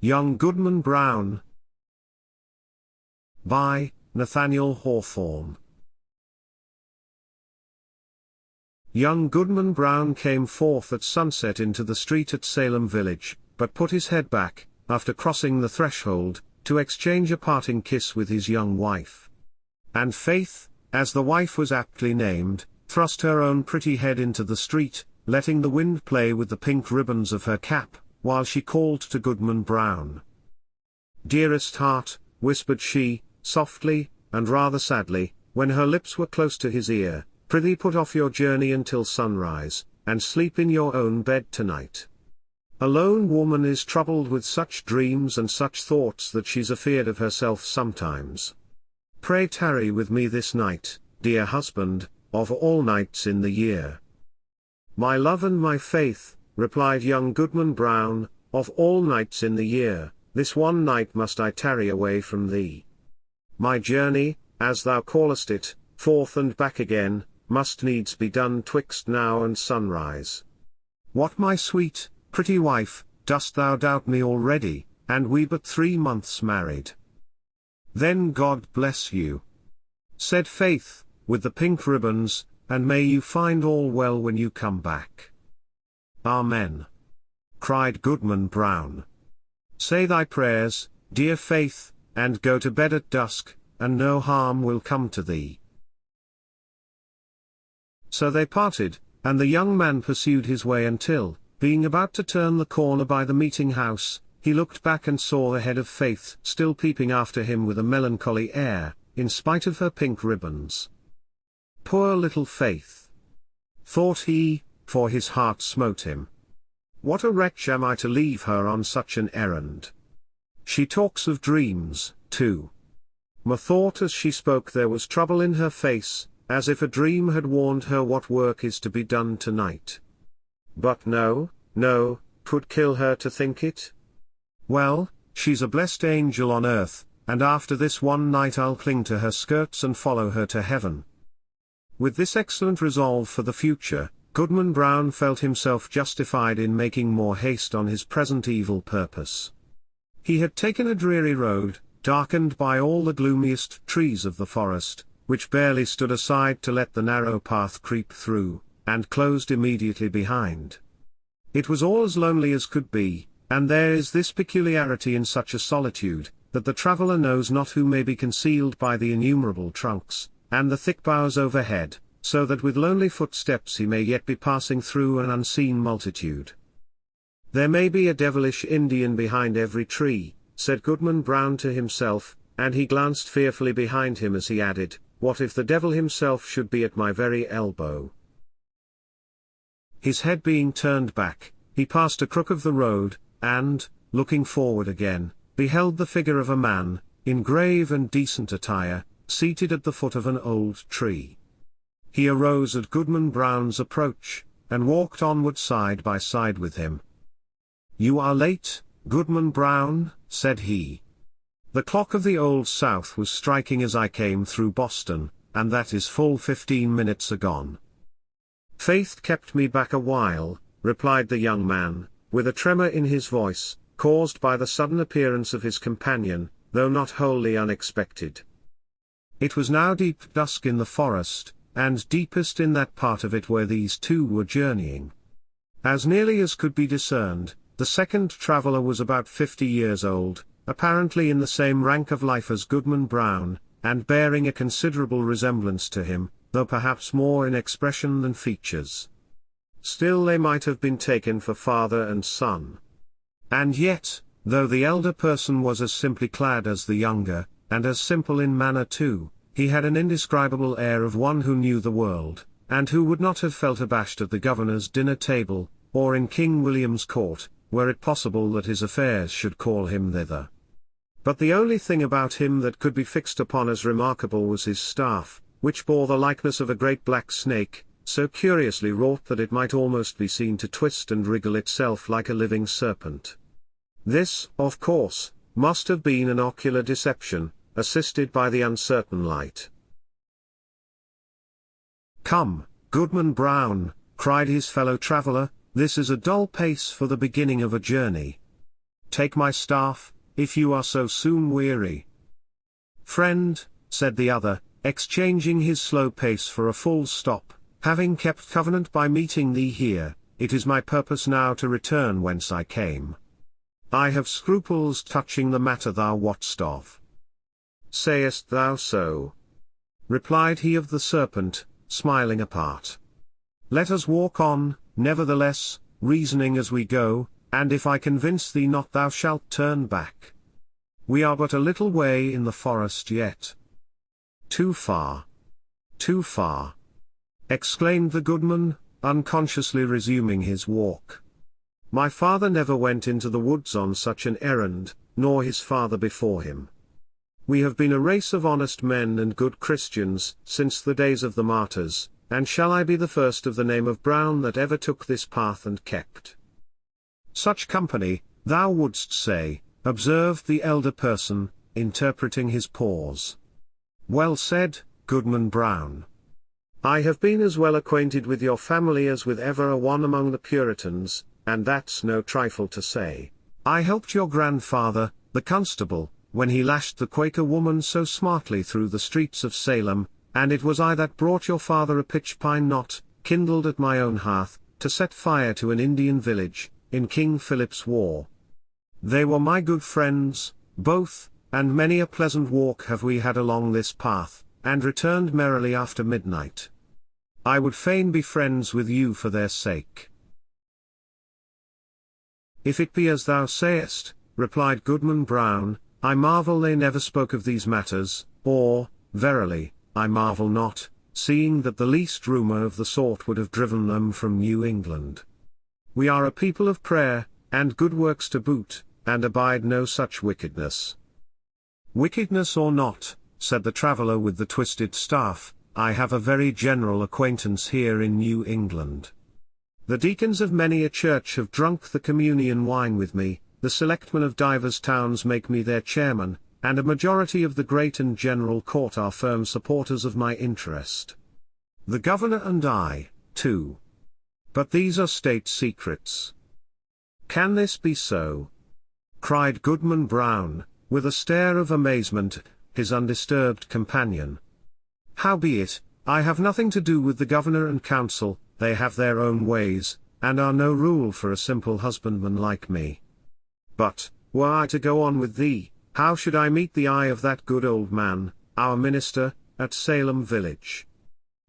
Young Goodman Brown. By Nathaniel Hawthorne. Young Goodman Brown came forth at sunset into the street at Salem village, but put his head back, after crossing the threshold, to exchange a parting kiss with his young wife. And Faith, as the wife was aptly named, thrust her own pretty head into the street, letting the wind play with the pink ribbons of her cap, while she called to Goodman Brown. "Dearest heart," whispered she, softly, and rather sadly, when her lips were close to his ear, "prithee put off your journey until sunrise, and sleep in your own bed tonight. A lone woman is troubled with such dreams and such thoughts that she's afeard of herself sometimes. Pray tarry with me this night, dear husband, of all nights in the year." "My love and my faith," replied young Goodman Brown, "of all nights in the year, this one night must I tarry away from thee. My journey, as thou callest it, forth and back again, must needs be done twixt now and sunrise. What, my sweet, pretty wife, dost thou doubt me already, and we but 3 months married?" "Then God bless you," said Faith, with the pink ribbons, "and may you find all well when you come back." "Amen," cried Goodman Brown. "Say thy prayers, dear Faith, and go to bed at dusk, and no harm will come to thee." So they parted, and the young man pursued his way until, being about to turn the corner by the meeting house, he looked back and saw the head of Faith still peeping after him with a melancholy air, in spite of her pink ribbons. "Poor little Faith," thought he, for his heart smote him. "What a wretch am I to leave her on such an errand. She talks of dreams, too." Methought as she spoke there was trouble in her face, as if a dream had warned her what work is to be done tonight. But no, 'twould kill her to think it. Well, she's a blessed angel on earth, and after this one night I'll cling to her skirts and follow her to heaven. With this excellent resolve for the future, Goodman Brown felt himself justified in making more haste on his present evil purpose. He had taken a dreary road, darkened by all the gloomiest trees of the forest, which barely stood aside to let the narrow path creep through, and closed immediately behind. It was all as lonely as could be, and there is this peculiarity in such a solitude, that the traveller knows not who may be concealed by the innumerable trunks, and the thick boughs overhead, so that with lonely footsteps he may yet be passing through an unseen multitude. "There may be a devilish Indian behind every tree," said Goodman Brown to himself, and he glanced fearfully behind him as he added, "What if the devil himself should be at my very elbow?" His head being turned back, he passed a crook of the road, and, looking forward again, beheld the figure of a man, in grave and decent attire, seated at the foot of an old tree. He arose at Goodman Brown's approach, and walked onward side by side with him. "You are late, Goodman Brown," said he. "The clock of the Old South was striking as I came through Boston, and that is full 15 minutes agone." "Faith kept me back a while," replied the young man, with a tremor in his voice, caused by the sudden appearance of his companion, though not wholly unexpected. It was now deep dusk in the forest, and deepest in that part of it where these two were journeying. As nearly as could be discerned, the second traveller was about 50 years old, apparently in the same rank of life as Goodman Brown, and bearing a considerable resemblance to him, though perhaps more in expression than features. Still they might have been taken for father and son. And yet, though the elder person was as simply clad as the younger, and as simple in manner too, he had an indescribable air of one who knew the world, and who would not have felt abashed at the governor's dinner table, or in King William's court, were it possible that his affairs should call him thither. But the only thing about him that could be fixed upon as remarkable was his staff, which bore the likeness of a great black snake, so curiously wrought that it might almost be seen to twist and wriggle itself like a living serpent. This, of course, must have been an ocular deception, assisted by the uncertain light. "Come, Goodman Brown," cried his fellow traveller, "this is a dull pace for the beginning of a journey. take my staff, if you are so soon weary. Friend, said the other, exchanging his slow pace for a full stop, having kept covenant by meeting thee here, it is my purpose now to return whence I came. I have scruples touching the matter thou wotst of. Sayest thou so? Replied he of the serpent, smiling apart. Let us walk on, nevertheless, reasoning as we go, and if I convince thee not thou shalt turn back. We are but a little way in the forest yet. Too far. Too far. Exclaimed the goodman, unconsciously resuming his walk. My father never went into the woods on such an errand, nor his father before him. We have been a race of honest men and good Christians, since the days of the martyrs, and shall I be the first of the name of Brown that ever took this path and kept such company, thou wouldst say, observed the elder person, interpreting his pause. Well said, Goodman Brown. I have been as well acquainted with your family as with ever a one among the Puritans, and that's no trifle to say. I helped your grandfather, the constable, when he lashed the Quaker woman so smartly through the streets of Salem, and it was I that brought your father a pitch pine knot, kindled at my own hearth, to set fire to an Indian village, in King Philip's war. They were my good friends, both, and many a pleasant walk have we had along this path, and returned merrily after midnight. I would fain be friends with you for their sake. If it be as thou sayest, replied Goodman Brown, I marvel they never spoke of these matters, or, verily, I marvel not, seeing that the least rumour of the sort would have driven them from New England. We are a people of prayer, and good works to boot, and abide no such wickedness. Wickedness or not, said the traveller with the twisted staff, I have a very general acquaintance here in New England. The deacons of many a church have drunk the communion wine with me, the selectmen of divers towns make me their chairman, and a majority of the great and general court are firm supporters of my interest. The governor and I, too. But these are state secrets. Can this be so? Cried Goodman Brown, with a stare of amazement at his undisturbed companion. Howbeit, I have nothing to do with the governor and council, they have their own ways, and are no rule for a simple husbandman like me. But, were I to go on with thee, how should I meet the eye of that good old man, our minister, at Salem village?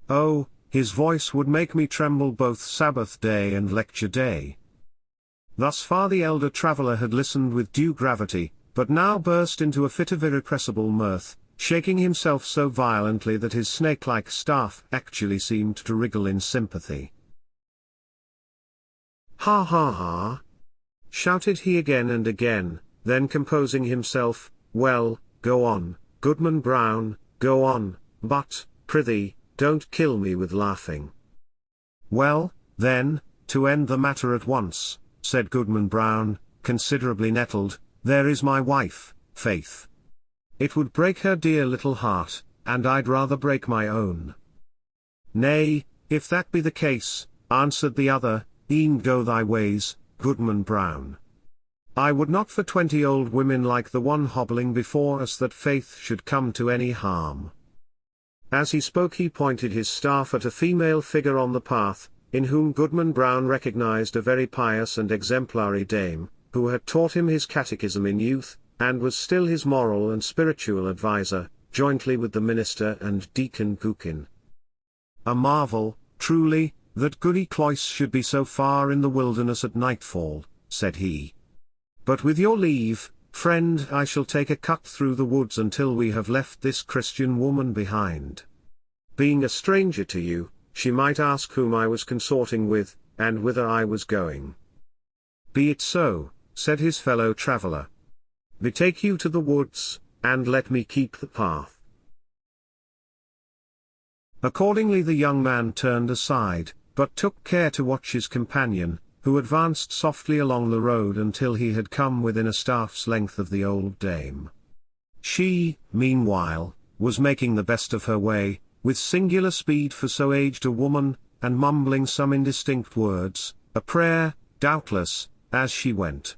Oh, his voice would make me tremble both Sabbath day and lecture day. Thus far the elder traveller had listened with due gravity, but now burst into a fit of irrepressible mirth, shaking himself so violently that his snake-like staff actually seemed to wriggle in sympathy. Ha ha ha! Shouted he again and again, then composing himself, well, go on, Goodman Brown, go on, but, prithee, don't kill me with laughing. Well, then, to end the matter at once, said Goodman Brown, considerably nettled, there is my wife, Faith. It would break her dear little heart, and I'd rather break my own. Nay, if that be the case, answered the other, e'en go thy ways, Goodman Brown. I would not for 20 old women like the one hobbling before us that Faith should come to any harm. As he spoke he pointed his staff at a female figure on the path, in whom Goodman Brown recognized a very pious and exemplary dame, who had taught him his catechism in youth, and was still his moral and spiritual adviser, jointly with the minister and Deacon Gookin. A marvel, truly, that goody Cloice should be so far in the wilderness at nightfall, said he. But with your leave, friend, I shall take a cut through the woods until we have left this Christian woman behind. Being a stranger to you, she might ask whom I was consorting with, and whither I was going. Be it so, said his fellow traveller. Betake you to the woods, and let me keep the path. Accordingly the young man turned aside, but took care to watch his companion, who advanced softly along the road until he had come within a staff's length of the old dame. She, meanwhile, was making the best of her way, with singular speed for so aged a woman, and mumbling some indistinct words, a prayer, doubtless, as she went.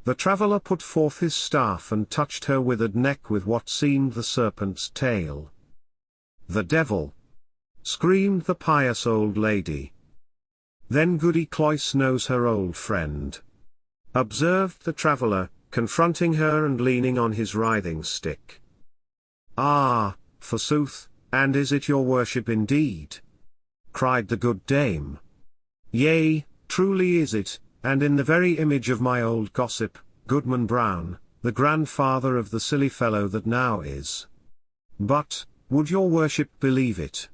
The traveller put forth his staff and touched her withered neck with what seemed the serpent's tail. "The devil!" screamed the pious old lady. "Then Goody Cloice knows her old friend," observed the traveller, confronting her and leaning on his writhing stick. "Ah, forsooth, and is it your worship indeed?" cried the good dame. "Yea, truly is it, and in the very image of my old gossip, Goodman Brown, the grandfather of the silly fellow that now is. But, would your worship believe it?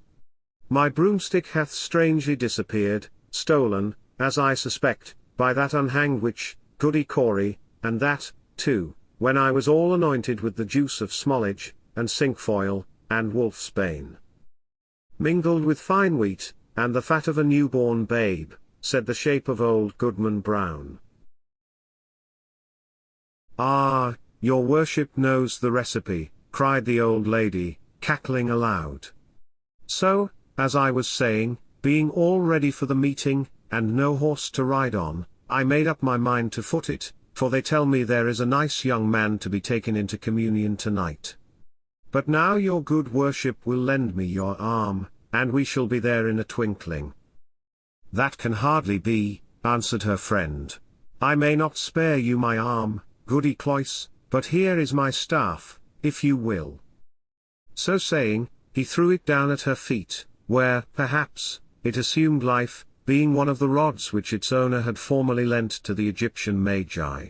My broomstick hath strangely disappeared, stolen, as I suspect, by that unhanged witch, Goody Cory, and that, too, when I was all anointed with the juice of smallage, and cinquefoil, and wolfsbane, mingled with fine wheat, and the fat of a newborn babe," said the shape of old Goodman Brown. "Ah, your worship knows the recipe," cried the old lady, cackling aloud. "So, as I was saying, being all ready for the meeting, and no horse to ride on, I made up my mind to foot it, for they tell me there is a nice young man to be taken into communion tonight. But now your good worship will lend me your arm, and we shall be there in a twinkling." "That can hardly be," answered her friend. "I may not spare you my arm, Goody Cloice, but here is my staff, if you will." So saying, he threw it down at her feet, where, perhaps, it assumed life, being one of the rods which its owner had formerly lent to the Egyptian magi.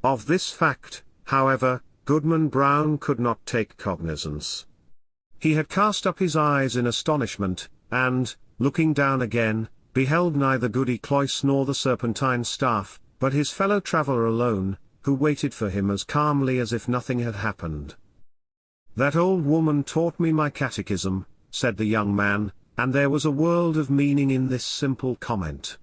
Of this fact, however, Goodman Brown could not take cognizance. He had cast up his eyes in astonishment, and, looking down again, beheld neither Goody Cloice nor the serpentine staff, but his fellow traveller alone, who waited for him as calmly as if nothing had happened. "That old woman taught me my catechism," said the young man, and there was a world of meaning in this simple comment.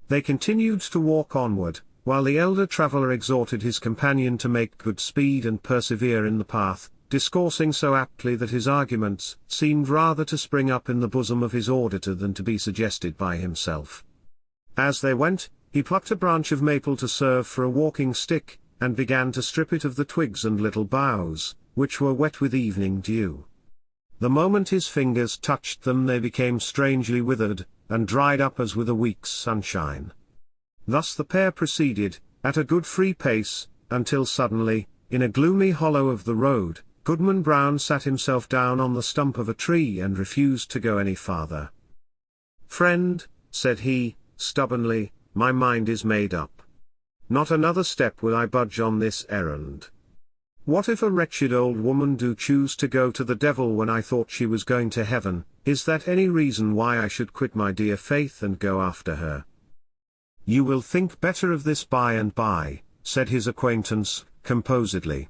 They continued to walk onward, while the elder traveller exhorted his companion to make good speed and persevere in the path, discoursing so aptly that his arguments seemed rather to spring up in the bosom of his auditor than to be suggested by himself. As they went, he plucked a branch of maple to serve for a walking stick, and began to strip it of the twigs and little boughs, which were wet with evening dew. The moment his fingers touched them they became strangely withered, and dried up as with a week's sunshine. Thus the pair proceeded, at a good free pace, until suddenly, in a gloomy hollow of the road, Goodman Brown sat himself down on the stump of a tree and refused to go any farther. "Friend," said he, stubbornly, "my mind is made up. Not another step will I budge on this errand. What if a wretched old woman do choose to go to the devil when I thought she was going to heaven? Is that any reason why I should quit my dear faith and go after her?" "You will think better of this by and by," said his acquaintance, composedly.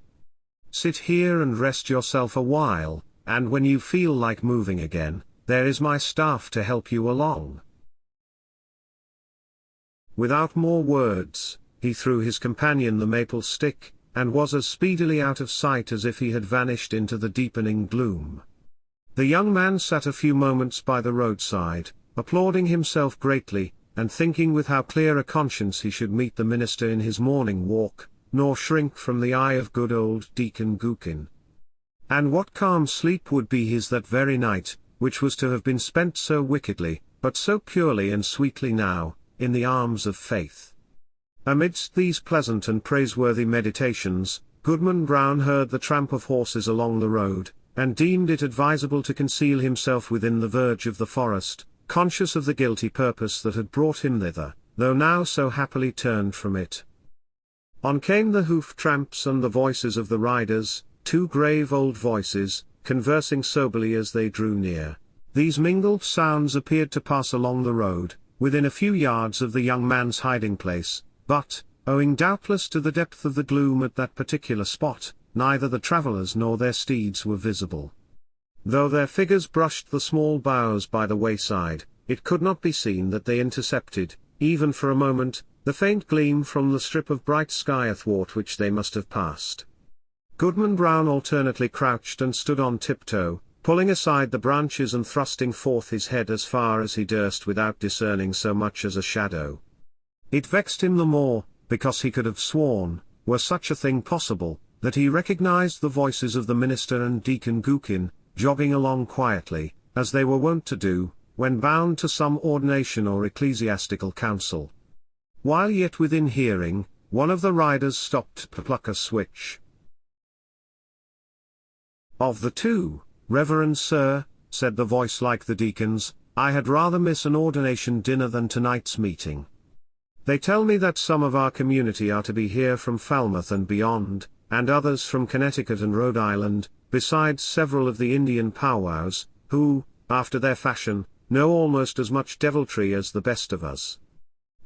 "Sit here and rest yourself a while, and when you feel like moving again, there is my staff to help you along." Without more words, he threw his companion the maple stick, and was as speedily out of sight as if he had vanished into the deepening gloom. The young man sat a few moments by the roadside, applauding himself greatly, and thinking with how clear a conscience he should meet the minister in his morning walk, nor shrink from the eye of good old Deacon Gookin. And what calm sleep would be his that very night, which was to have been spent so wickedly, but so purely and sweetly now, in the arms of faith. Amidst these pleasant and praiseworthy meditations, Goodman Brown heard the tramp of horses along the road, and deemed it advisable to conceal himself within the verge of the forest, conscious of the guilty purpose that had brought him thither, though now so happily turned from it. On came the hoof-tramps and the voices of the riders, two grave old voices, conversing soberly as they drew near. These mingled sounds appeared to pass along the road, within a few yards of the young man's hiding-place, but, owing doubtless to the depth of the gloom at that particular spot, neither the travellers nor their steeds were visible. Though their figures brushed the small boughs by the wayside, it could not be seen that they intercepted, even for a moment, the faint gleam from the strip of bright sky athwart which they must have passed. Goodman Brown alternately crouched and stood on tiptoe, pulling aside the branches and thrusting forth his head as far as he durst without discerning so much as a shadow. It vexed him the more, because he could have sworn, were such a thing possible, that he recognized the voices of the minister and Deacon Gookin, jogging along quietly, as they were wont to do, when bound to some ordination or ecclesiastical council. While yet within hearing, one of the riders stopped to pluck a switch. "Of the two, Reverend Sir," said the voice like the deacon's, "I had rather miss an ordination dinner than tonight's meeting. They tell me that some of our community are to be here from Falmouth and beyond, and others from Connecticut and Rhode Island, besides several of the Indian powwows, who, after their fashion, know almost as much deviltry as the best of us.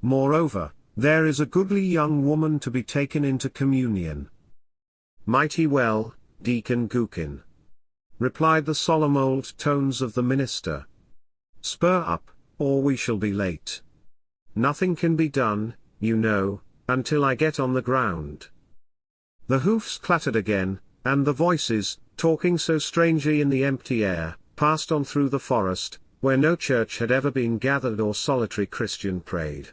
Moreover, there is a goodly young woman to be taken into communion." "Mighty well, Deacon Gookin," replied the solemn old tones of the minister. "Spur up, or we shall be late. Nothing can be done, you know, until I get on the ground." The hoofs clattered again, and the voices, talking so strangely in the empty air, passed on through the forest, where no church had ever been gathered or solitary Christian prayed.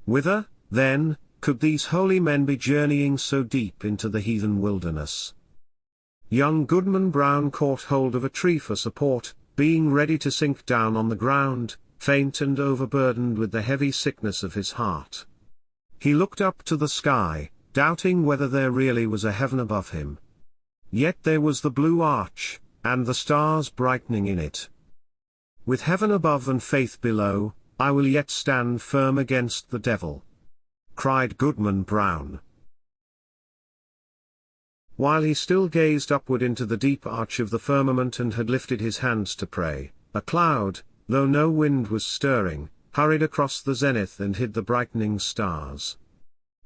Whither, then, could these holy men be journeying so deep into the heathen wilderness? Young Goodman Brown caught hold of a tree for support, being ready to sink down on the ground, faint and overburdened with the heavy sickness of his heart. He looked up to the sky, doubting whether there really was a heaven above him. Yet there was the blue arch, and the stars brightening in it. "With heaven above and faith below, I will yet stand firm against the devil," cried Goodman Brown. While he still gazed upward into the deep arch of the firmament and had lifted his hands to pray, a cloud, though no wind was stirring, hurried across the zenith and hid the brightening stars.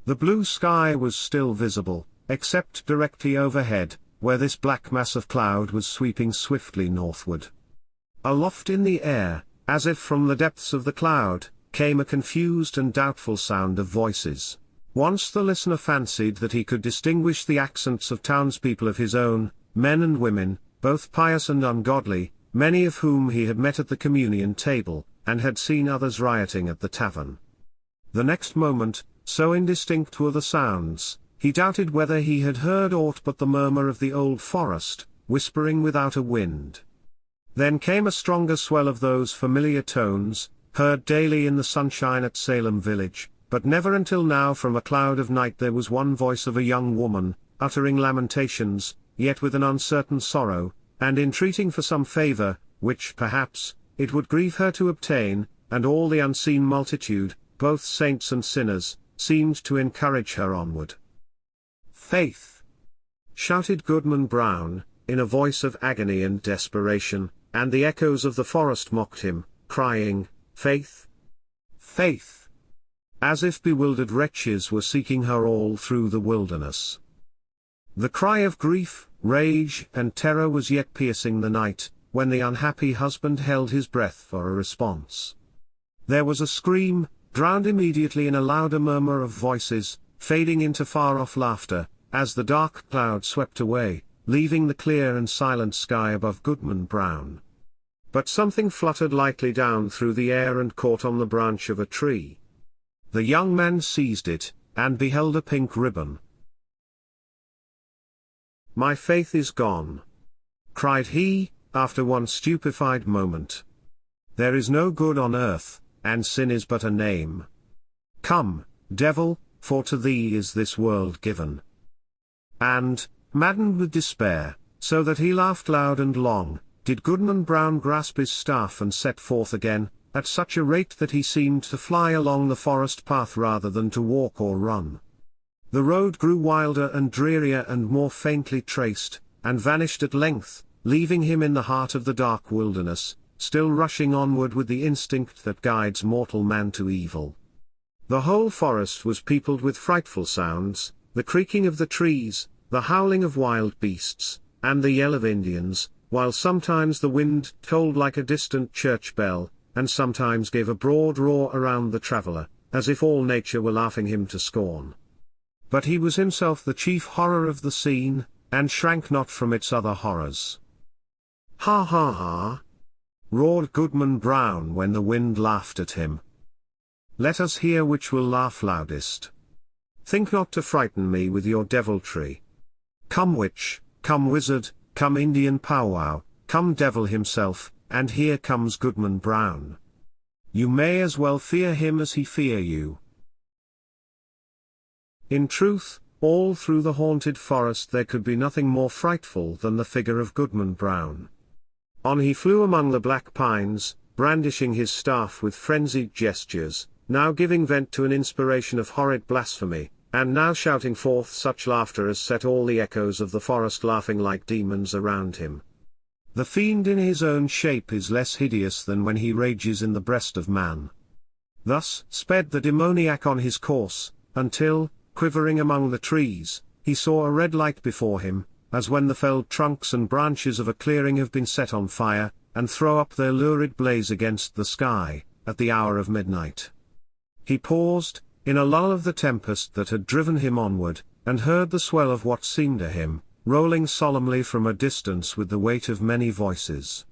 The blue sky was still visible, except directly overhead, where this black mass of cloud was sweeping swiftly northward. Aloft in the air, as if from the depths of the cloud, came a confused and doubtful sound of voices. Once the listener fancied that he could distinguish the accents of townspeople of his own, men and women, both pious and ungodly, many of whom he had met at the communion table, and had seen others rioting at the tavern. The next moment, so indistinct were the sounds, he doubted whether he had heard aught but the murmur of the old forest, whispering without a wind. Then came a stronger swell of those familiar tones, heard daily in the sunshine at Salem village, but never until now from a cloud of night there was one voice of a young woman, uttering lamentations, yet with an uncertain sorrow, and entreating for some favor, which perhaps, it would grieve her to obtain, and all the unseen multitude, both saints and sinners, seemed to encourage her onward. "Faith!" shouted Goodman Brown, in a voice of agony and desperation, and the echoes of the forest mocked him, crying, "Faith! Faith!" as if bewildered wretches were seeking her all through the wilderness. The cry of grief, rage, and terror was yet piercing the night, when the unhappy husband held his breath for a response. There was a scream, drowned immediately in a louder murmur of voices, fading into far-off laughter, as the dark cloud swept away, leaving the clear and silent sky above Goodman Brown. But something fluttered lightly down through the air and caught on the branch of a tree. The young man seized it, and beheld a pink ribbon. "My faith is gone," cried he, after one stupefied moment. "There is no good on earth, and sin is but a name. Come, devil, for to thee is this world given." And, maddened with despair, so that he laughed loud and long, did Goodman Brown grasp his staff and set forth again, at such a rate that he seemed to fly along the forest path rather than to walk or run. The road grew wilder and drearier and more faintly traced, and vanished at length, leaving him in the heart of the dark wilderness, still rushing onward with the instinct that guides mortal man to evil. The whole forest was peopled with frightful sounds, the creaking of the trees, the howling of wild beasts, and the yell of Indians, while sometimes the wind tolled like a distant church bell, and sometimes gave a broad roar around the traveller, as if all nature were laughing him to scorn. But he was himself the chief horror of the scene, and shrank not from its other horrors. "Ha ha ha!" roared Goodman Brown when the wind laughed at him. let us hear which will laugh loudest. Think not to frighten me with your deviltry. Come witch, come wizard, come Indian powwow, come devil himself, and here comes Goodman Brown. You may as well fear him as he fear you. In truth, all through the haunted forest there could be nothing more frightful than the figure of Goodman Brown. On he flew among the black pines, brandishing his staff with frenzied gestures, now giving vent to an inspiration of horrid blasphemy, and now shouting forth such laughter as set all the echoes of the forest laughing like demons around him. The fiend in his own shape is less hideous than when he rages in the breast of man. Thus sped the demoniac on his course, until, quivering among the trees, he saw a red light before him, as when the felled trunks and branches of a clearing have been set on fire, and throw up their lurid blaze against the sky, at the hour of midnight. He paused, in a lull of the tempest that had driven him onward, and heard the swell of what seemed to him, rolling solemnly from a distance with the weight of many voices.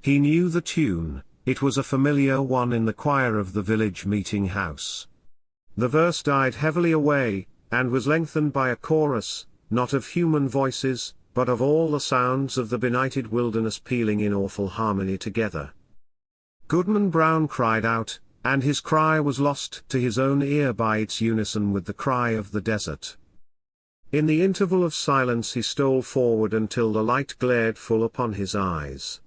He knew the tune, it was a familiar one in the choir of the village meeting house. The verse died heavily away, and was lengthened by a chorus, not of human voices, but of all the sounds of the benighted wilderness pealing in awful harmony together. Goodman Brown cried out, and his cry was lost to his own ear by its unison with the cry of the desert. In the interval of silence he stole forward until the light glared full upon his eyes.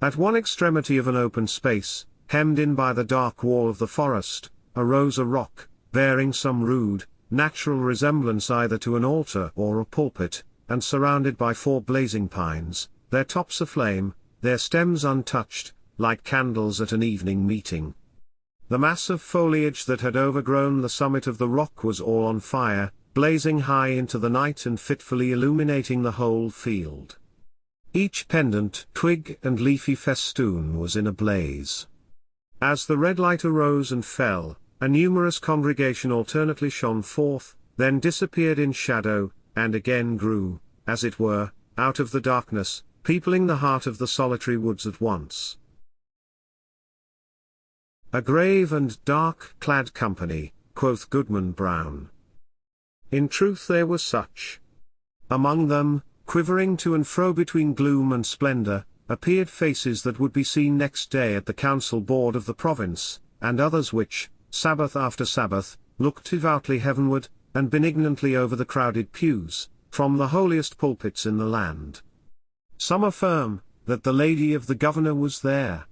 At one extremity of an open space, hemmed in by the dark wall of the forest, arose a rock, bearing some rude, natural resemblance either to an altar or a pulpit, and surrounded by 4 blazing pines, their tops aflame, their stems untouched, like candles at an evening meeting. The mass of foliage that had overgrown the summit of the rock was all on fire, blazing high into the night and fitfully illuminating the whole field. Each pendant, twig and leafy festoon was in a blaze. As the red light arose and fell, a numerous congregation alternately shone forth, then disappeared in shadow, and again grew, as it were, out of the darkness, peopling the heart of the solitary woods at once. A grave and dark-clad company, quoth Goodman Brown. In truth they were such. Among them, quivering to and fro between gloom and splendor, appeared faces that would be seen next day at the council board of the province, and others which, Sabbath after Sabbath, looked devoutly heavenward, and benignantly over the crowded pews, from the holiest pulpits in the land. Some affirm, that the lady of the governor was there.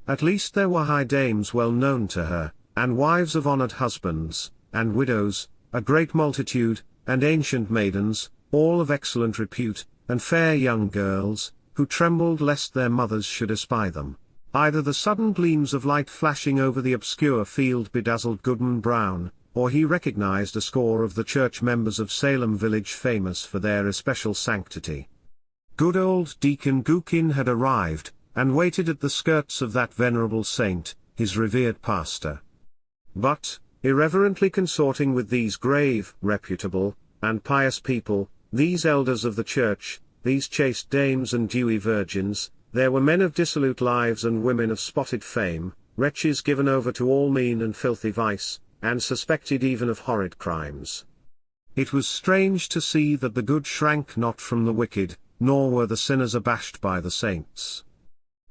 At least there were high dames well known to her, and wives of honored husbands, and widows, a great multitude, and ancient maidens, all of excellent repute, and fair young girls, who trembled lest their mothers should espy them. Either the sudden gleams of light flashing over the obscure field bedazzled Goodman Brown, or he recognized a score of the church members of Salem village famous for their especial sanctity. Good old Deacon Gookin had arrived, and waited at the skirts of that venerable saint, his revered pastor. But, irreverently consorting with these grave, reputable, and pious people, these elders of the church, these chaste dames and dewy virgins, there were men of dissolute lives and women of spotted fame, wretches given over to all mean and filthy vice, and suspected even of horrid crimes. It was strange to see that the good shrank not from the wicked, nor were the sinners abashed by the saints.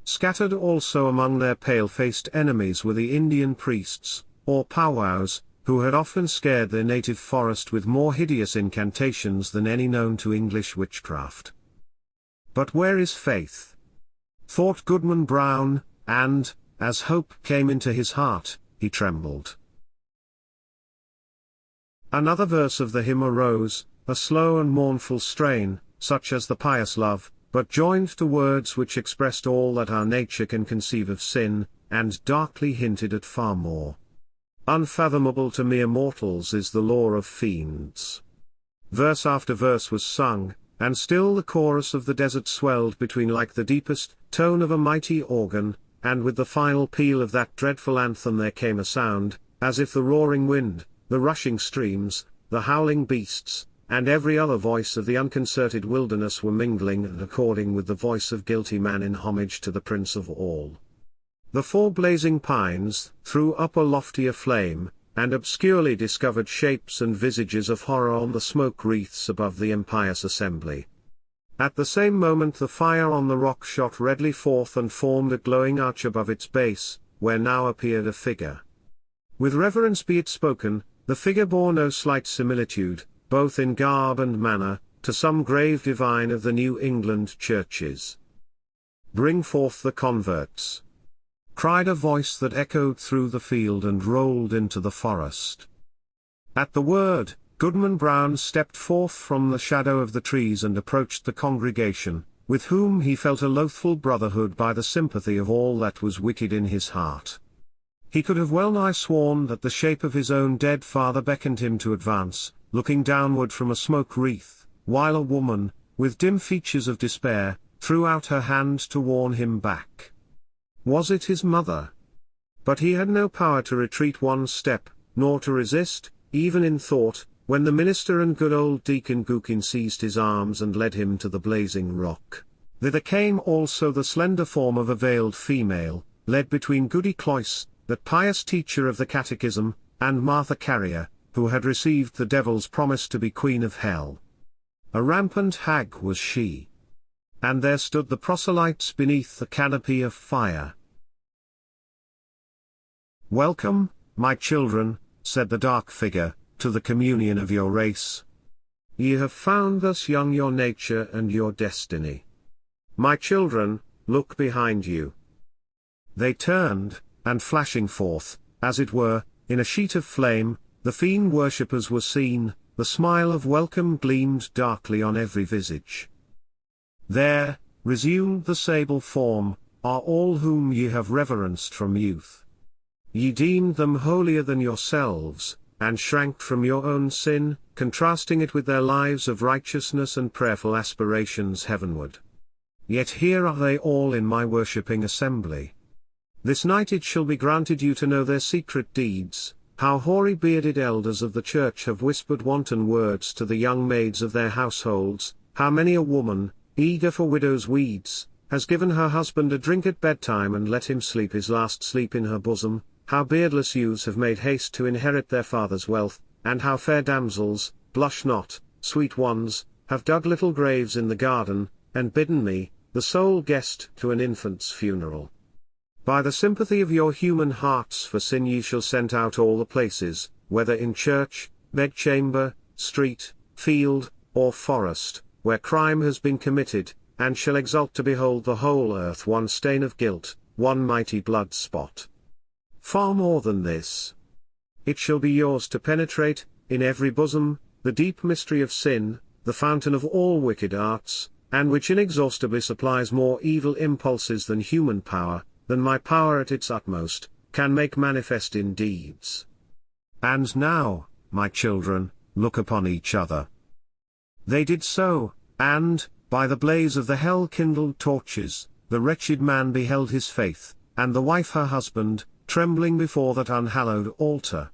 Scattered also among their pale-faced enemies were the Indian priests, or powwows, who had often scared their native forest with more hideous incantations than any known to English witchcraft. But where is faith? Thought Goodman Brown, and, as hope came into his heart, he trembled. Another verse of the hymn arose, a slow and mournful strain, such as the pious love, but joined to words which expressed all that our nature can conceive of sin, and darkly hinted at far more. Unfathomable to mere mortals is the lore of fiends. Verse after verse was sung, and still the chorus of the desert swelled between like the deepest tone of a mighty organ, and with the final peal of that dreadful anthem there came a sound, as if the roaring wind, the rushing streams, the howling beasts, and every other voice of the unconcerted wilderness were mingling and according with the voice of guilty man in homage to the Prince of all. The four blazing pines threw up a loftier flame, and obscurely discovered shapes and visages of horror on the smoke wreaths above the impious assembly. At the same moment the fire on the rock shot redly forth and formed a glowing arch above its base, where now appeared a figure. With reverence be it spoken, the figure bore no slight similitude, both in garb and manner, to some grave divine of the New England churches. "Bring forth the converts!" cried a voice that echoed through the field and rolled into the forest. At the word, Goodman Brown stepped forth from the shadow of the trees and approached the congregation, with whom he felt a loathful brotherhood by the sympathy of all that was wicked in his heart. He could have well nigh sworn that the shape of his own dead father beckoned him to advance, looking downward from a smoke wreath, while a woman, with dim features of despair, threw out her hand to warn him back. Was it his mother? But he had no power to retreat one step, nor to resist, even in thought, when the minister and good old Deacon Gookin seized his arms and led him to the blazing rock. Thither came also the slender form of a veiled female, led between Goody Cloice, that pious teacher of the catechism, and Martha Carrier, who had received the devil's promise to be queen of hell. A rampant hag was she. And there stood the proselytes beneath the canopy of fire. "Welcome, my children," said the dark figure, "to the communion of your race. Ye have found thus young your nature and your destiny. My children, look behind you." They turned, and flashing forth, as it were, in a sheet of flame, the fiend worshippers were seen, the smile of welcome gleamed darkly on every visage. "There," resumed the sable form, "are all whom ye have reverenced from youth. Ye deemed them holier than yourselves, and shrank from your own sin, contrasting it with their lives of righteousness and prayerful aspirations heavenward. Yet here are they all in my worshipping assembly. This night it shall be granted you to know their secret deeds, how hoary bearded elders of the church have whispered wanton words to the young maids of their households, how many a woman, eager for widow's weeds, has given her husband a drink at bedtime and let him sleep his last sleep in her bosom, how beardless youths have made haste to inherit their father's wealth, and how fair damsels, blush not, sweet ones, have dug little graves in the garden, and bidden me, the sole guest, to an infant's funeral. By the sympathy of your human hearts for sin ye shall scent out all the places, whether in church, bedchamber, street, field, or forest, where crime has been committed, and shall exult to behold the whole earth one stain of guilt, one mighty blood spot. Far more than this. It shall be yours to penetrate, in every bosom, the deep mystery of sin, the fountain of all wicked arts, and which inexhaustibly supplies more evil impulses than human power, than my power at its utmost, can make manifest in deeds. And now, my children, look upon each other." They did so, and, by the blaze of the hell-kindled torches, the wretched man beheld his faith, and the wife her husband, trembling before that unhallowed altar.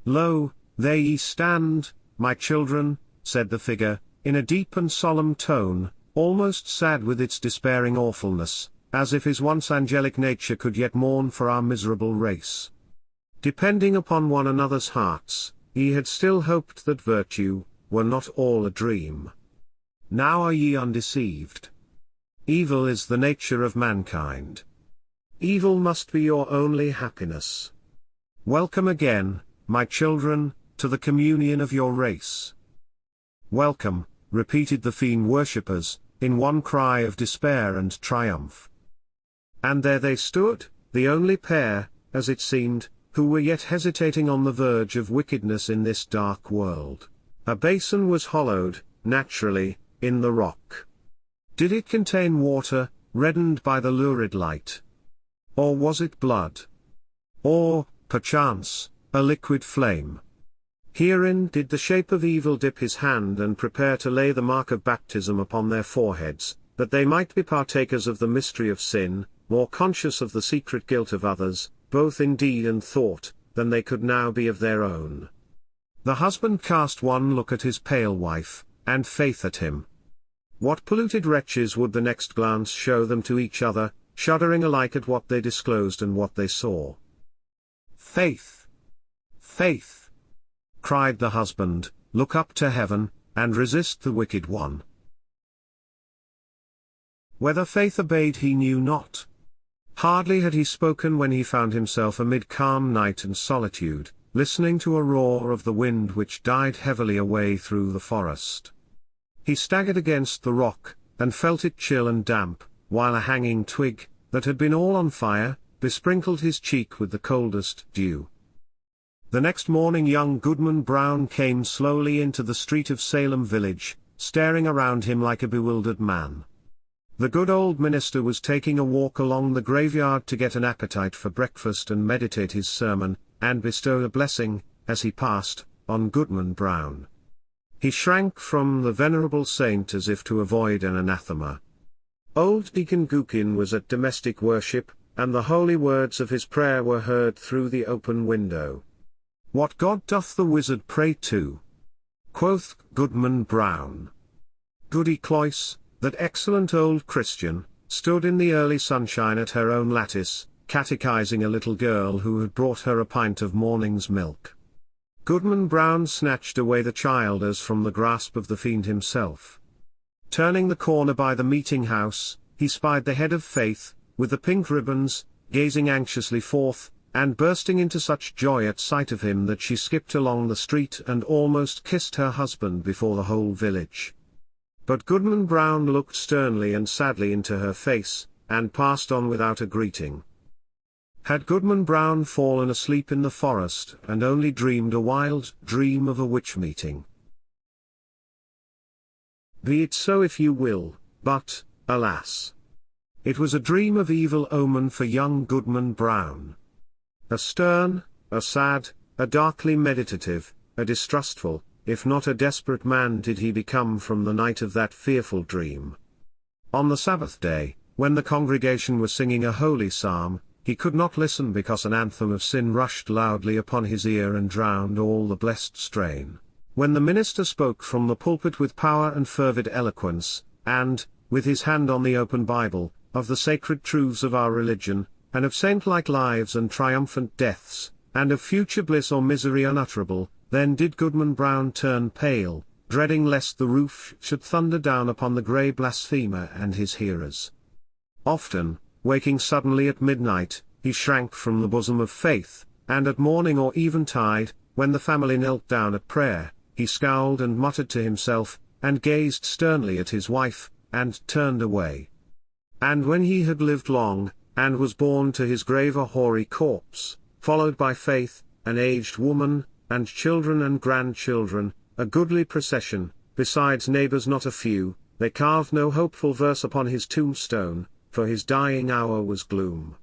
"Lo, there ye stand, my children," said the figure, in a deep and solemn tone, almost sad with its despairing awfulness, as if his once angelic nature could yet mourn for our miserable race. Depending upon one another's hearts, ye had still hoped that virtue were not all a dream. Now are ye undeceived. Evil is the nature of mankind. Evil must be your only happiness. Welcome again, my children, to the communion of your race. "Welcome," repeated the fiend worshippers, in one cry of despair and triumph. And there they stood, the only pair, as it seemed, who were yet hesitating on the verge of wickedness in this dark world. A basin was hollowed, naturally, in the rock. Did it contain water, reddened by the lurid light? Or was it blood? Or, perchance, a liquid flame? Herein did the shape of evil dip his hand and prepare to lay the mark of baptism upon their foreheads, that they might be partakers of the mystery of sin, more conscious of the secret guilt of others, both in deed and thought, than they could now be of their own. The husband cast one look at his pale wife, and faith at him. What polluted wretches would the next glance show them to each other, shuddering alike at what they disclosed and what they saw. "Faith! Faith!" cried the husband, "look up to heaven, and resist the wicked one." Whether faith obeyed he knew not. Hardly had he spoken when he found himself amid calm night and solitude, listening to a roar of the wind which died heavily away through the forest. He staggered against the rock, and felt it chill and damp, while a hanging twig, that had been all on fire, besprinkled his cheek with the coldest dew. The next morning young Goodman Brown came slowly into the street of Salem village, staring around him like a bewildered man. The good old minister was taking a walk along the graveyard to get an appetite for breakfast and meditate his sermon, and bestow a blessing, as he passed, on Goodman Brown. He shrank from the venerable saint as if to avoid an anathema. Old Deacon Gookin was at domestic worship, and the holy words of his prayer were heard through the open window. "What God doth the wizard pray to?" quoth Goodman Brown. Goody Cloice, that excellent old Christian, stood in the early sunshine at her own lattice, catechizing a little girl who had brought her a pint of morning's milk. Goodman Brown snatched away the child as from the grasp of the fiend himself. Turning the corner by the meeting house, he spied the head of Faith, with the pink ribbons, gazing anxiously forth, and bursting into such joy at sight of him that she skipped along the street and almost kissed her husband before the whole village. But Goodman Brown looked sternly and sadly into her face, and passed on without a greeting. Had Goodman Brown fallen asleep in the forest and only dreamed a wild dream of a witch meeting? Be it so if you will, but, alas! It was a dream of evil omen for young Goodman Brown. A stern, a sad, a darkly meditative, a distrustful, if not a desperate man did he become from the night of that fearful dream. On the Sabbath day, when the congregation was singing a holy psalm, he could not listen because an anthem of sin rushed loudly upon his ear and drowned all the blessed strain. When the minister spoke from the pulpit with power and fervid eloquence, and, with his hand on the open Bible, of the sacred truths of our religion, and of saint-like lives and triumphant deaths, and of future bliss or misery unutterable, then did Goodman Brown turn pale, dreading lest the roof should thunder down upon the grey blasphemer and his hearers. Often, waking suddenly at midnight, he shrank from the bosom of faith, and at morning or eventide, when the family knelt down at prayer, he scowled and muttered to himself, and gazed sternly at his wife, and turned away. And when he had lived long, and was borne to his grave a hoary corpse, followed by Faith, an aged woman, and children and grandchildren, a goodly procession, besides neighbors not a few, they carved no hopeful verse upon his tombstone, for his dying hour was gloom.